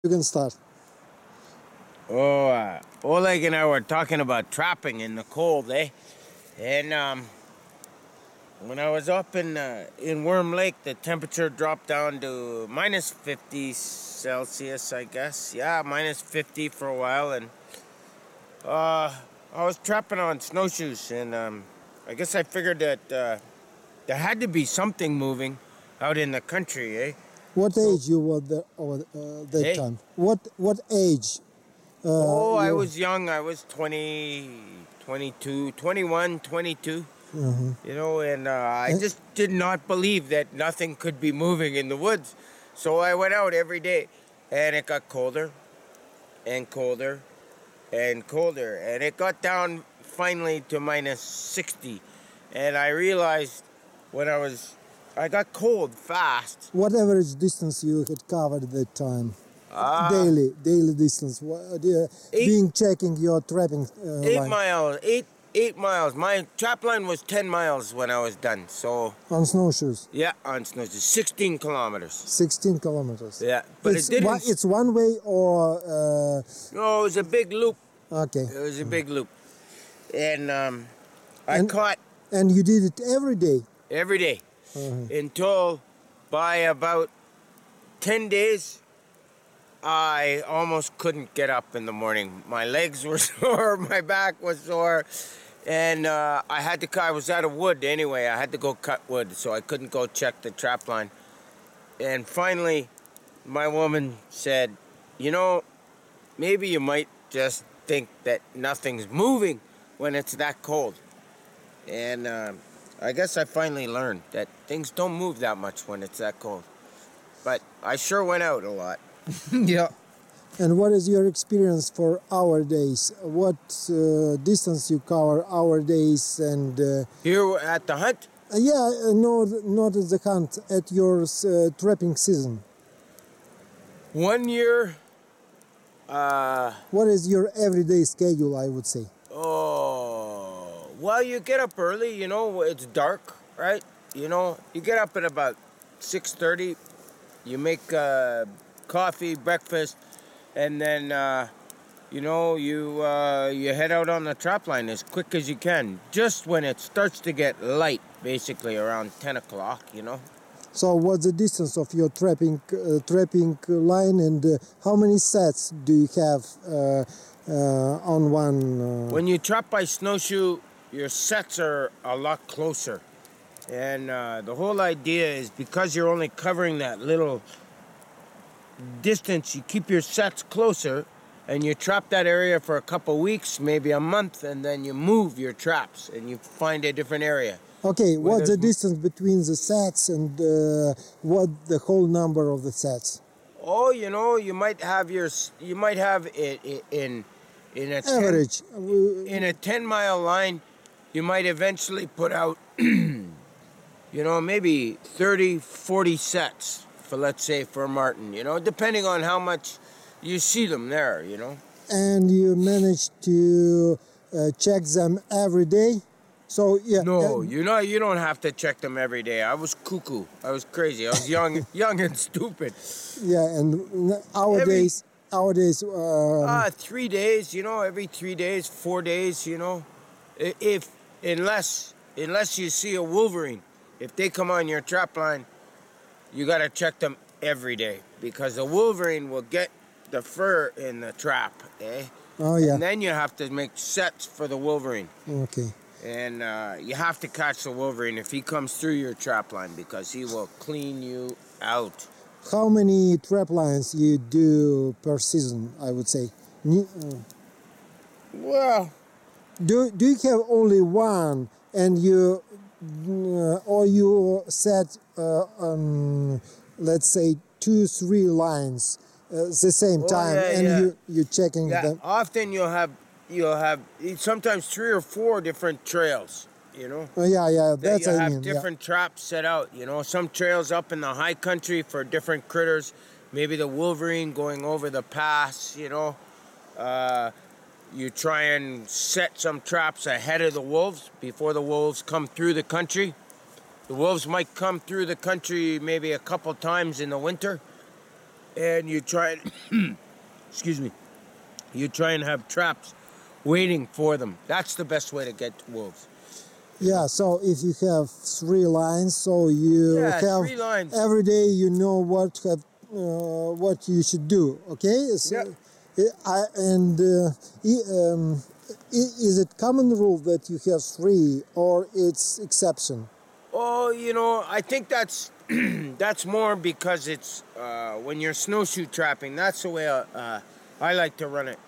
You can start. Oh, Oleg and I were talking about trapping in the cold, eh? And when I was up in Worm Lake, the temperature dropped down to minus 50 Celsius, I guess. Yeah, minus 50 for a while, and I was trapping on snowshoes, and I guess I figured that there had to be something moving out in the country, eh? What So, age you were there over that hey? time? What age? I You. was young. I was 20, 22, 21, 22. Uh-huh. And I And, just did not believe that nothing could be moving in the woods. So I went out every day, and it got colder and colder and colder. And it got down finally to minus 60. And I realized when I got cold fast. what average distance you had covered at that time? Uh, Daily distance. eight, Being checking your trapping eight line miles, 8 miles. My trap line was 10 miles when I was done. So, on snowshoes. yeah, on snowshoes, 16 kilometers. 16 kilometers. Yeah, but it didn't. It's one way or No, it was a big loop. okay. It was a big loop. And I And caught and you did it every day. every day Uh-huh. until by about 10 days, I almost couldn't get up in the morning. My legs were sore, my back was sore, and I was out of wood anyway. I had to go cut wood, so I couldn't go check the trap line. And finally, my woman said, maybe you might just think that nothing's moving when it's that cold. And I guess I finally learned that things don't move that much when it's that cold. But I sure went out a lot. Yeah. And what is your experience for hour days? What distance you cover hour days and Here at the hunt, no, not at the hunt, at your trapping season. 1 year, What is your everyday schedule? I would say. well, you get up early, it's dark, right? You get up at about 6:30, you make coffee, breakfast, and then, you head out on the trap line as quick as you can, just when it starts to get light, basically around 10 o'clock. So, what's the distance of your trapping line, and how many sets do you have on one? When you trap by snowshoe, your sets are a lot closer. And the whole idea is because you're only covering that little distance, you keep your sets closer and you trap that area for a couple weeks, maybe a month, and then you move your traps and you find a different area. Okay, Where what's the there's distance between the sets and what the whole number of the sets? Oh, you might have it in a 10, Average. in a 10-mile line, you might eventually put out maybe 30, 40 sets for, let's say, for marten, depending on how much you see them there. And you manage to check them every day. So yeah. No, you don't have to check them every day. I was cuckoo. I was crazy. I was young and stupid. Yeah, and nowadays, 3 days. Every 3 days, 4 days. If unless you see a wolverine, if they come on your trap line, you got to check them every day because the wolverine will get the fur in the trap, eh? Oh yeah. And then you have to make sets for the wolverine. Okay. And you have to catch the wolverine if he comes through your trap line because he will clean you out. How many trap lines you do per season? I would say. Well, Do you have only one, and you or you set let's say 2-3 lines the same time, yeah, and yeah. you checking Yeah, them. often you'll have sometimes 3 or 4 different trails. Oh, yeah, That that's you I have mean. different traps set out. Some trails up in the high country for different critters. Maybe the wolverine going over the pass. You try and set some traps ahead of the wolves before the wolves come through the country. The wolves might come through the country maybe a couple times in the winter. and you try and excuse me, you try and have traps waiting for them. That's the best way to get wolves. Yeah, so if you have 3 lines, so you have 3 lines. every day you know what you should do. Okay. So, Yep. Is it common rule that you have 3 or it's exception? Oh, I think that's that's more because it's when you're snowshoe trapping. That's the way I like to run it.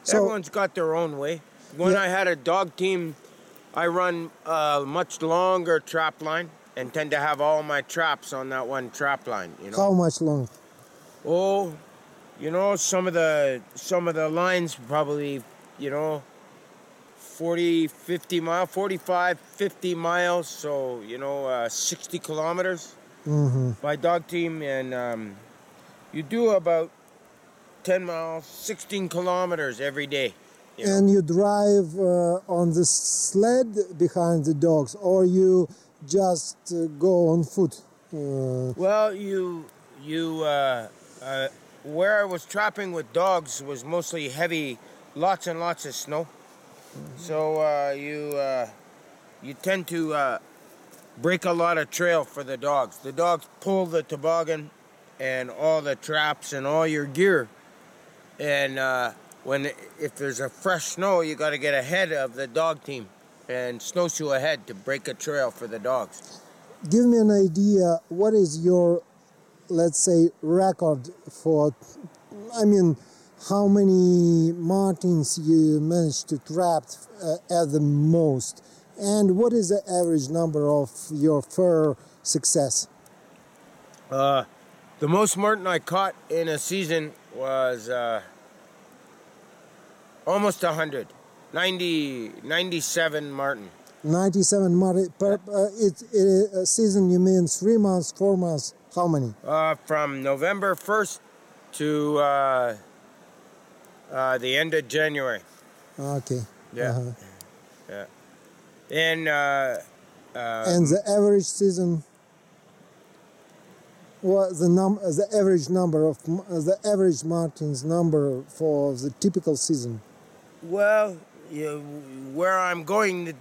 So- Everyone's got their own way. When Yeah. I had a dog team, I run a much longer trap line and tend to have all my traps on that one trap line. How much long? Oh, some of the lines probably 40, 50 miles, 45, 50 miles, so 60 kilometers by dog team, and you do about 10 miles, 16 kilometers every day. And you drive on the sled behind the dogs, or you just go on foot? Well, where I was trapping with dogs was mostly heavy, lots and lots of snow. So you tend to break a lot of trail for the dogs. The dogs pull the toboggan and all the traps and all your gear. And if there's a fresh snow, you got to get ahead of the dog team and snowshoe ahead to break a trail for the dogs. Give me an idea, what is your, let's say, record for, how many martins you managed to trap at the most? And what is the average number of your fur success? The most marten I caught in a season was almost 100. 97 marten. 97 martin per a season, you mean 3 months, 4 months, how many? From November 1st to the end of January. Okay. Yeah. Uh-huh. Yeah. And And the average season, what the average number of the average martins number for the typical season? well, where I'm going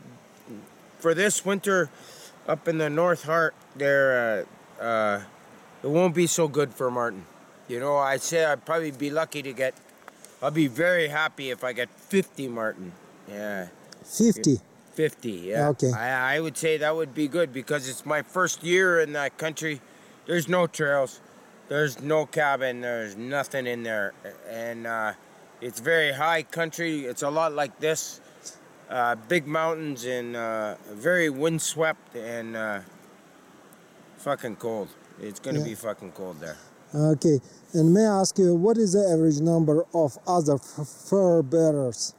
for this winter up in the North Heart, there it won't be so good for marten. I'd say I'd probably be lucky to get. I'll be very happy if I get 50 marten. Yeah. 50. 50, yeah. Okay. I would say that would be good because it's my first year in that country. There's no trails. There's no cabin. There's nothing in there. And it's very high country. It's a lot like this. Big mountains and very windswept and fucking cold. It's going to be fucking cold there. Okay. And may I ask you, what is the average number of other fur bearers?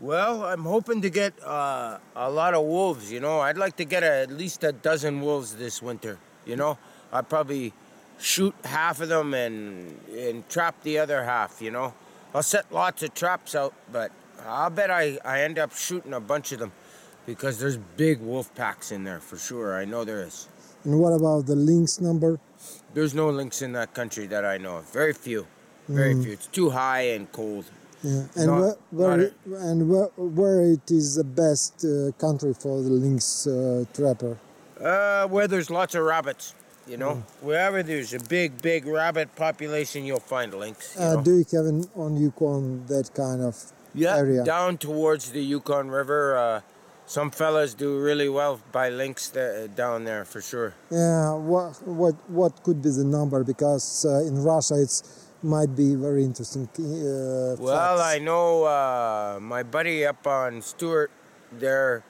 Well, I'm hoping to get a lot of wolves, I'd like to get at least a dozen wolves this winter, I'd probably shoot half of them and trap the other half, I'll set lots of traps out, but I'll bet I end up shooting a bunch of them because there's big wolf packs in there for sure. I know there is. And what about the lynx number? There's no lynx in that country that I know of. Very few. Very few. It's too high and cold. Yeah. And where it is the best country for the lynx trapper? Where there's lots of rabbits, Wherever there's a big rabbit population, you'll find lynx. Do you have on Yukon that kind of area? Down towards the Yukon River. Some fellas do really well by lynx down there for sure. Yeah. What could be the number? Because in Russia it's might be very interesting. Well, facts. I know my buddy up on Stewart there,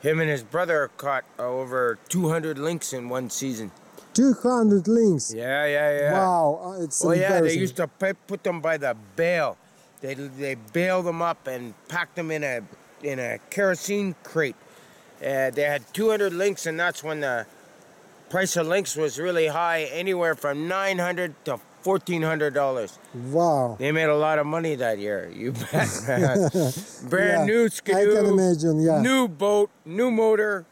him and his brother caught over 200 lynx in one season. 200 lynx. Yeah. Wow, it's yeah, they embarrassing. used to put them by the bale. They bail them up and pack them in a kerosene crate. They had 200 lynx, and that's when the price of lynx was really high, anywhere from $900 to $1,400. Wow. They made a lot of money that year. You bet, man. Brand new skidoo. I can imagine. Yeah. New boat, new motor.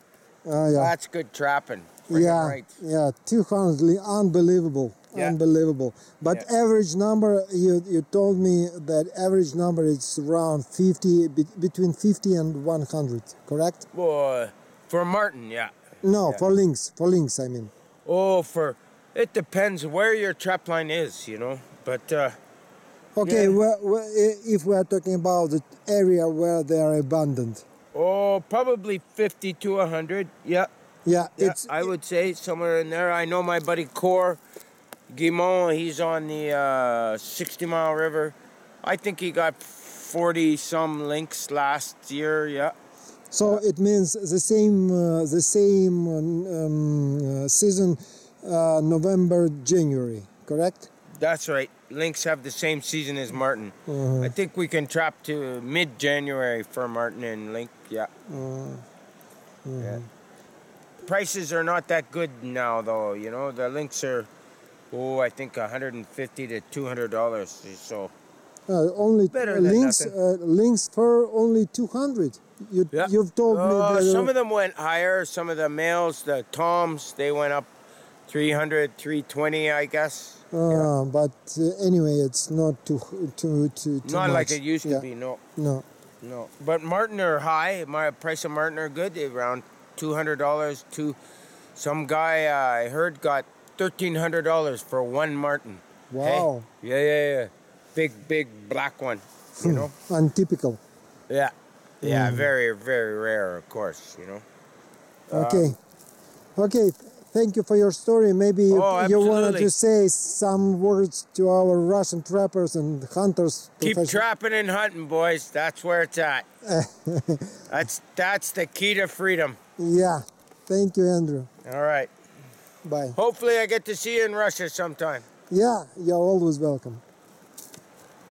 Yeah. That's good trapping. Friggin' right. Yeah. 200 unbelievable. Yeah. Unbelievable. But Yeah. average number, you told me that average number is around 50, between 50 and 100, correct? Well, for martin, yeah. No, Yeah. for lynx, I mean. Oh, it depends where your trap line is, But Okay, Yeah. well, if we are talking about the area where they are abundant. probably 50 to 100. Yeah. Yeah, Yeah, I would say somewhere in there. I know my buddy Cor Guimont, he's on the 60 Mile River. I think he got 40 some lynx last year, yeah. so it means the same season, November, January, correct? That's right. Lynx have the same season as martin. I think we can trap to mid-January for martin and lynx, yeah. Yeah. Prices are not that good now, though, The lynx are, I think $150 to $200. So Only better than lynx, nothing. lynx fur only 200. Yeah. You've told me that Some of them went higher. Some of the males, the toms, they went up 300, 320, I guess. but anyway, it's not too Not much. like it used Yeah. to be, no. No. No. But martin are high. My price of martin are good. They're around $200 to some guy I heard got $1,300 for one martin. Wow. Hey? Yeah. Big black one, Untypical. Yeah. Yeah, very, very rare, of course, Okay. Okay. Thank you for your story. Maybe you wanted absolutely. to say some words to our Russian trappers and hunters. Keep trapping and hunting, boys. That's where it's at. That's the key to freedom. Yeah. Thank you, Andrew. All right. Bye. Hopefully I get to see you in Russia sometime. Yeah, you're always welcome.